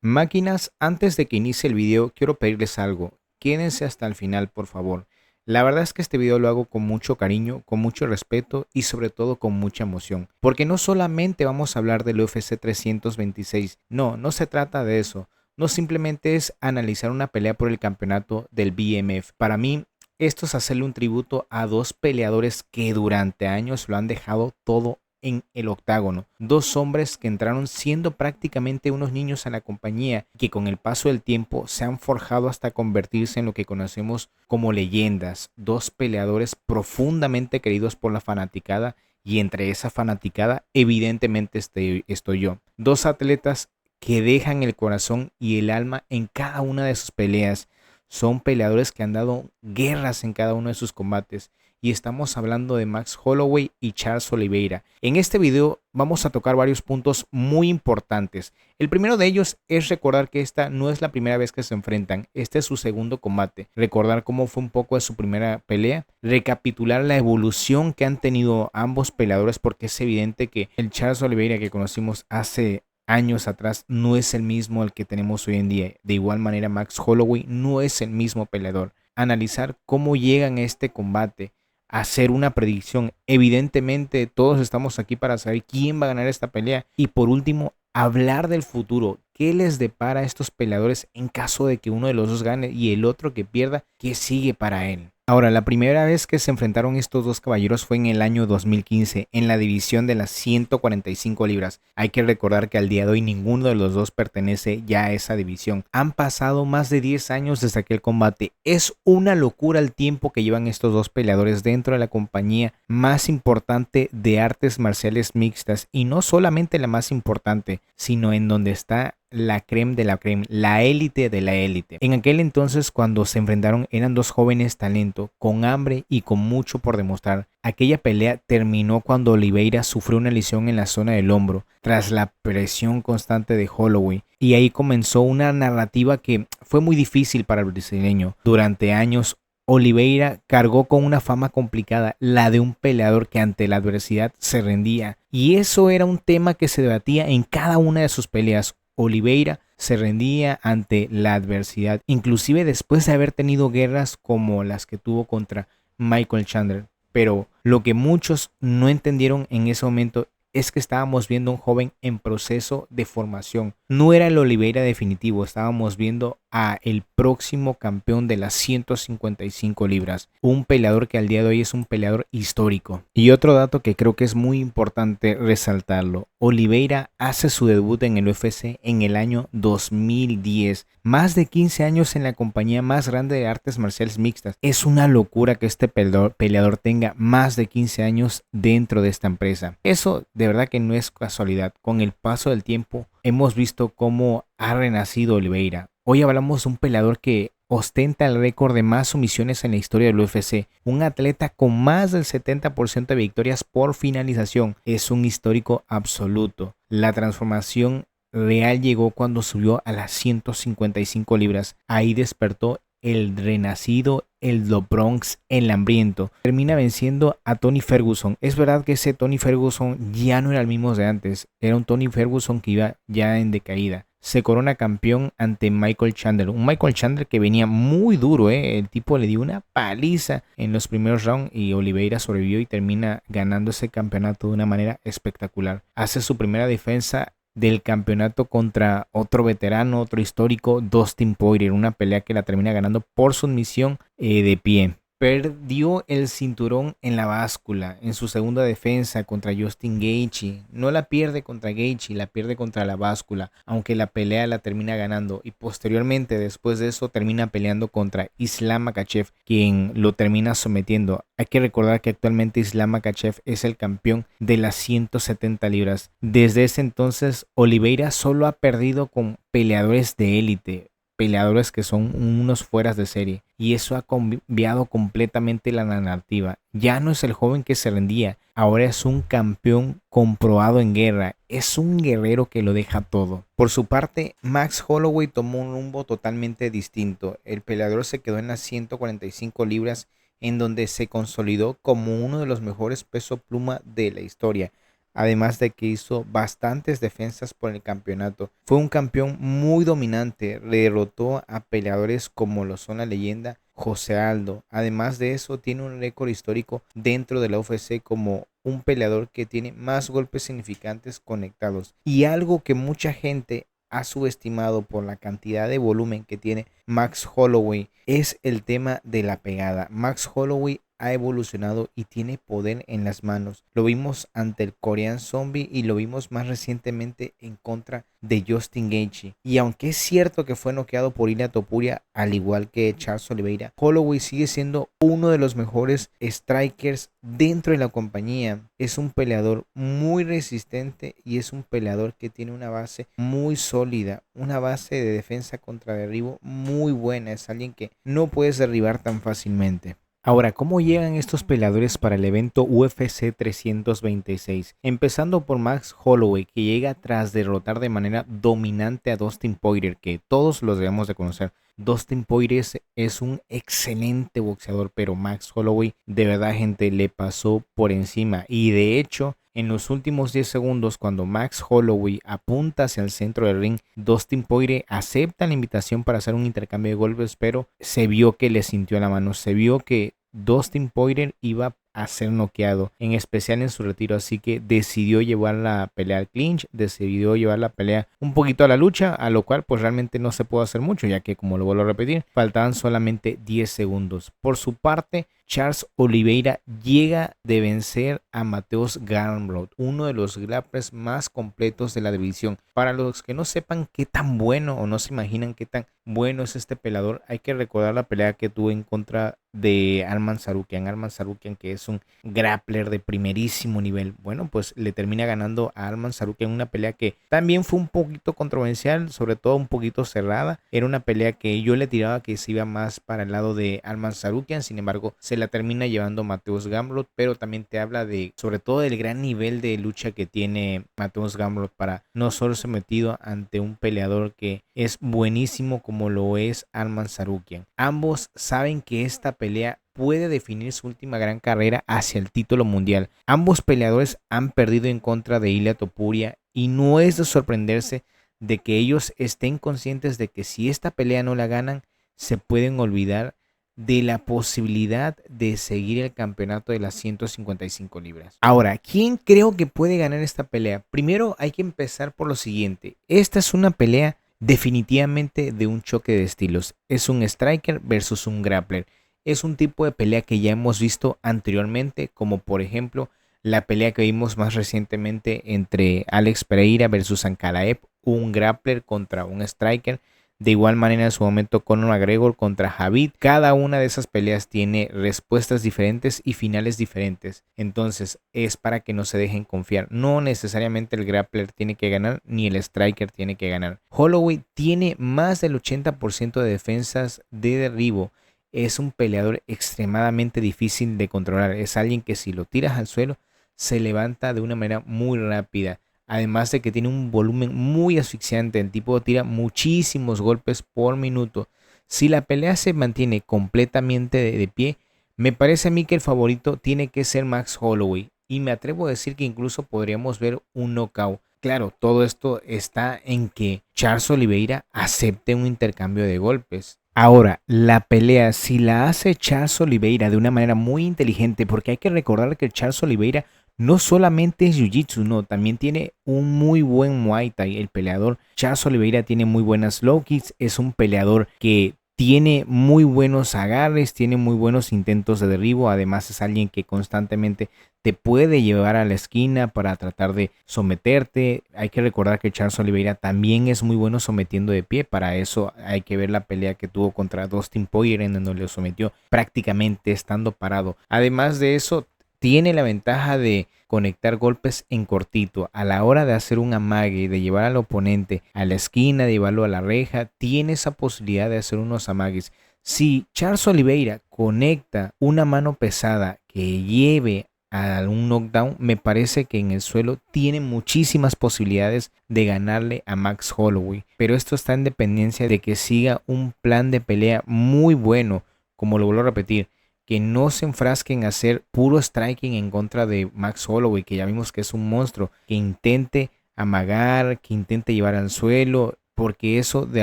Máquinas, antes de que inicie el video, quiero pedirles algo. Quédense hasta el final, por favor. La verdad es que este video lo hago con mucho cariño, con mucho respeto y sobre todo con mucha emoción. Porque no solamente vamos a hablar del UFC 326, no se trata de eso. No simplemente es analizar una pelea por el campeonato del BMF. Para mí, esto es hacerle un tributo a dos peleadores que durante años lo han dejado todo en el octágono. Dos hombres que entraron siendo prácticamente unos niños a la compañía y que con el paso del tiempo se han forjado hasta convertirse en lo que conocemos como leyendas. Dos peleadores profundamente queridos por la fanaticada y entre esa fanaticada evidentemente estoy yo. Dos atletas que dejan el corazón y el alma en cada una de sus peleas. Son peleadores que han dado guerras en cada uno de sus combates y estamos hablando de Max Holloway y Charles Oliveira. En este video vamos a tocar varios puntos muy importantes. El primero de ellos es recordar que esta no es la primera vez que se enfrentan, este es su segundo combate. Recordar cómo fue un poco de su primera pelea, recapitular la evolución que han tenido ambos peleadores porque es evidente que el Charles Oliveira que conocimos hace años atrás no es el mismo al que tenemos hoy en día. De igual manera Max Holloway no es el mismo peleador. Analizar cómo llegan a este combate, hacer una predicción. Evidentemente todos estamos aquí para saber quién va a ganar esta pelea. Y por último, hablar del futuro. ¿Qué les depara a estos peleadores en caso de que uno de los dos gane y el otro que pierda? ¿Qué sigue para él? Ahora, la primera vez que se enfrentaron estos dos caballeros fue en el año 2015, en la división de las 145 libras. Hay que recordar que al día de hoy ninguno de los dos pertenece ya a esa división. Han pasado más de 10 años desde aquel combate. Es una locura el tiempo que llevan estos dos peleadores dentro de la compañía más importante de artes marciales mixtas. Y no solamente la más importante, sino en donde está la creme de la creme, la élite de la élite. En aquel entonces cuando se enfrentaron eran dos jóvenes talento, con hambre y con mucho por demostrar. Aquella pelea terminó cuando Oliveira sufrió una lesión en la zona del hombro, tras la presión constante de Holloway. Y ahí comenzó una narrativa que fue muy difícil para el brasileño. Durante años Oliveira cargó con una fama complicada, la de un peleador que ante la adversidad se rendía. Y eso era un tema que se debatía en cada una de sus peleas. Oliveira se rendía ante la adversidad, inclusive después de haber tenido guerras como las que tuvo contra Michael Chandler. Pero lo que muchos no entendieron en ese momento es que estábamos viendo a un joven en proceso de formación. No era el Oliveira definitivo, estábamos viendo a el próximo campeón de las 155 libras. Un peleador que al día de hoy es un peleador histórico. Y otro dato que creo que es muy importante resaltarlo. Oliveira hace su debut en el UFC en el año 2010. Más de 15 años en la compañía más grande de artes marciales mixtas. Es una locura que este peleador tenga más de 15 años dentro de esta empresa. Eso de verdad que no es casualidad. Con el paso del tiempo hemos visto cómo ha renacido Oliveira. Hoy hablamos de un peleador que ostenta el récord de más sumisiones en la historia del UFC. Un atleta con más del 70% de victorias por finalización. Es un histórico absoluto. La transformación real llegó cuando subió a las 155 libras. Ahí despertó el renacido, el Do Bronx, el hambriento. Termina venciendo a Tony Ferguson. Es verdad que ese Tony Ferguson ya no era el mismo de antes. Era un Tony Ferguson que iba ya en decaída. Se corona campeón ante Michael Chandler. Un Michael Chandler que venía muy duro, ¿eh? El tipo le dio una paliza en los primeros rounds y Oliveira sobrevivió y termina ganando ese campeonato de una manera espectacular. Hace su primera defensa del campeonato contra otro veterano, otro histórico, Dustin Poirier, una pelea que la termina ganando por sumisión de pie. Perdió el cinturón en la báscula en su segunda defensa contra Justin Gaethje. No la pierde contra Gaethje, la pierde contra la báscula, aunque la pelea la termina ganando. Y posteriormente, después de eso, termina peleando contra Islam Makhachev, quien lo termina sometiendo. Hay que recordar que actualmente Islam Makhachev es el campeón de las 170 libras. Desde ese entonces, Oliveira solo ha perdido con peleadores de élite, peleadores que son unos fueras de serie, y eso ha cambiado completamente la narrativa. Ya no es el joven que se rendía, ahora es un campeón comprobado en guerra, es un guerrero que lo deja todo. Por su parte, Max Holloway tomó un rumbo totalmente distinto. El peleador se quedó en las 145 libras, en donde se consolidó como uno de los mejores peso pluma de la historia. además de que hizo bastantes defensas por el campeonato. Fue un campeón muy dominante, derrotó a peleadores como lo son la leyenda José Aldo. Además de eso, tiene un récord histórico dentro de la UFC como un peleador que tiene más golpes significantes conectados. Y algo que mucha gente ha subestimado por la cantidad de volumen que tiene Max Holloway es el tema de la pegada. Max Holloway ha evolucionado y tiene poder en las manos. Lo vimos ante el Korean Zombie y lo vimos más recientemente en contra de Justin Gaethje. Y aunque es cierto que fue noqueado por Ilia Topuria, al igual que Charles Oliveira, Holloway sigue siendo uno de los mejores strikers dentro de la compañía. Es un peleador muy resistente y es un peleador que tiene una base muy sólida, una base de defensa contra derribo muy buena. Es alguien que no puedes derribar tan fácilmente. Ahora, ¿cómo llegan estos peleadores para el evento UFC 326? Empezando por Max Holloway, que llega tras derrotar de manera dominante a Dustin Poirier, que todos los debemos de conocer. Dustin Poirier es un excelente boxeador, pero Max Holloway, de verdad, gente, le pasó por encima. Y de hecho, en los últimos 10 segundos, cuando Max Holloway apunta hacia el centro del ring, Dustin Poirier acepta la invitación para hacer un intercambio de golpes, pero se vio que le sintió la mano, se vio que Dustin Poirier iba a ser noqueado, en especial en su retiro, así que decidió llevar la pelea al clinch, decidió llevar la pelea un poquito a la lucha, a lo cual pues realmente no se pudo hacer mucho, ya que, como lo vuelvo a repetir, faltaban solamente 10 segundos. Por su parte, Charles Oliveira llega de vencer a Mateusz Gamrot, uno de los grapplers más completos de la división. Para los que no sepan qué tan bueno o no se imaginan qué tan bueno es este peleador, hay que recordar la pelea que tuvo en contra de Arman Tsarukyan. Arman Tsarukyan, que es un grappler de primerísimo nivel. Bueno, pues le termina ganando a Arman Tsarukyan, una pelea que también fue un poquito controversial, sobre todo un poquito cerrada. Era una pelea que yo le tiraba que se iba más para el lado de Arman Tsarukyan, sin embargo se la termina llevando Mateusz Gamrot, pero también te habla de, sobre todo, del gran nivel de lucha que tiene Mateusz Gamrot para no solo ser metido ante un peleador que es buenísimo como lo es Arman Tsarukyan. Ambos saben que esta pelea puede definir su última gran carrera hacia el título mundial. Ambos peleadores han perdido en contra de Ilia Topuria y no es de sorprenderse de que ellos estén conscientes de que si esta pelea no la ganan, se pueden olvidar de la posibilidad de seguir el campeonato de las 155 libras. Ahora, ¿quién creo que puede ganar esta pelea? Primero hay que empezar por lo siguiente. Esta es una pelea definitivamente de un choque de estilos. Es un striker versus un grappler. Es un tipo de pelea que ya hemos visto anteriormente, como por ejemplo la pelea que vimos más recientemente entre Alex Pereira versus Ankalaev, un grappler contra un striker. De igual manera, en su momento, Conor McGregor contra Khabib. Cada una de esas peleas tiene respuestas diferentes y finales diferentes. Entonces, es para que no se dejen confiar. No necesariamente el grappler tiene que ganar, ni el striker tiene que ganar. Holloway tiene más del 80% de defensas de derribo. Es un peleador extremadamente difícil de controlar. Es alguien que si lo tiras al suelo, se levanta de una manera muy rápida. Además de que tiene un volumen muy asfixiante, el tipo tira muchísimos golpes por minuto. Si la pelea se mantiene completamente de pie, me parece a mí que el favorito tiene que ser Max Holloway. Y me atrevo a decir que incluso podríamos ver un knockout. Claro, todo esto está en que Charles Oliveira acepte un intercambio de golpes. Ahora, la pelea, si la hace Charles Oliveira de una manera muy inteligente, porque hay que recordar que Charles Oliveira no solamente es jiu-jitsu, no, también tiene un muy buen Muay Thai. El peleador Charles Oliveira tiene muy buenas low kicks, es un peleador que tiene muy buenos agarres, tiene muy buenos intentos de derribo. Además es alguien que constantemente te puede llevar a la esquina para tratar de someterte. Hay que recordar que Charles Oliveira también es muy bueno sometiendo de pie. Para eso hay que ver la pelea que tuvo contra Dustin Poirier, en donde lo sometió prácticamente estando parado. Además de eso, tiene la ventaja de conectar golpes en cortito. A la hora de hacer un amague, de llevar al oponente a la esquina, de llevarlo a la reja, tiene esa posibilidad de hacer unos amagues. Si Charles Oliveira conecta una mano pesada que lleve a un knockdown, me parece que en el suelo tiene muchísimas posibilidades de ganarle a Max Holloway. Pero esto está en dependencia de que siga un plan de pelea muy bueno, como lo vuelvo a repetir. que no se enfrasquen a hacer puro striking en contra de Max Holloway, que ya vimos que es un monstruo, que intente amagar, que intente llevar al suelo, porque eso de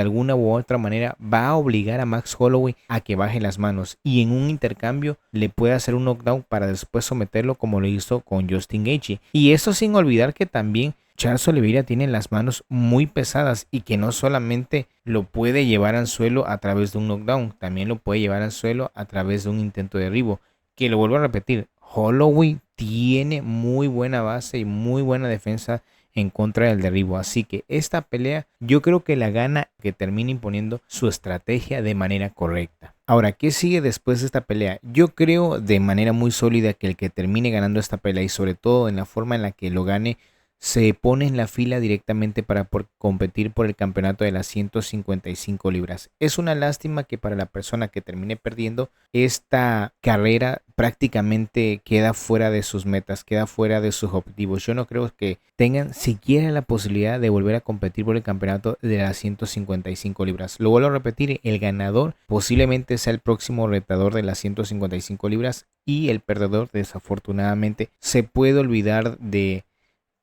alguna u otra manera va a obligar a Max Holloway a que baje las manos y en un intercambio le puede hacer un knockdown para después someterlo como lo hizo con Justin Gaethje. Y eso sin olvidar que también Charles Oliveira tiene las manos muy pesadas y que no solamente lo puede llevar al suelo a través de un knockdown, también lo puede llevar al suelo a través de un intento de derribo. Que lo vuelvo a repetir, Holloway tiene muy buena base y muy buena defensa en contra del derribo, así que esta pelea yo creo que la gana que termina imponiendo su estrategia de manera correcta. Ahora, ¿qué sigue después de esta pelea? Yo creo de manera muy sólida que el que termine ganando esta pelea y sobre todo en la forma en la que lo gane se pone en la fila directamente para competir por el campeonato de las 155 libras. Es una lástima que para la persona que termine perdiendo, esta carrera prácticamente queda fuera de sus metas, queda fuera de sus objetivos. Yo no creo que tengan siquiera la posibilidad de volver a competir por el campeonato de las 155 libras. Lo vuelvo a repetir, el ganador posiblemente sea el próximo retador de las 155 libras y el perdedor desafortunadamente se puede olvidar de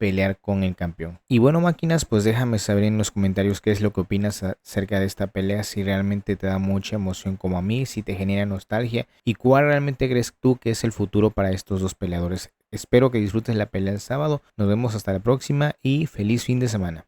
pelear con el campeón. Y bueno, máquinas, pues déjame saber en los comentarios qué es lo que opinas acerca de esta pelea, si realmente te da mucha emoción como a mí, si te genera nostalgia y cuál realmente crees tú que es el futuro para estos dos peleadores. Espero que disfrutes la pelea el sábado, nos vemos hasta la próxima y feliz fin de semana.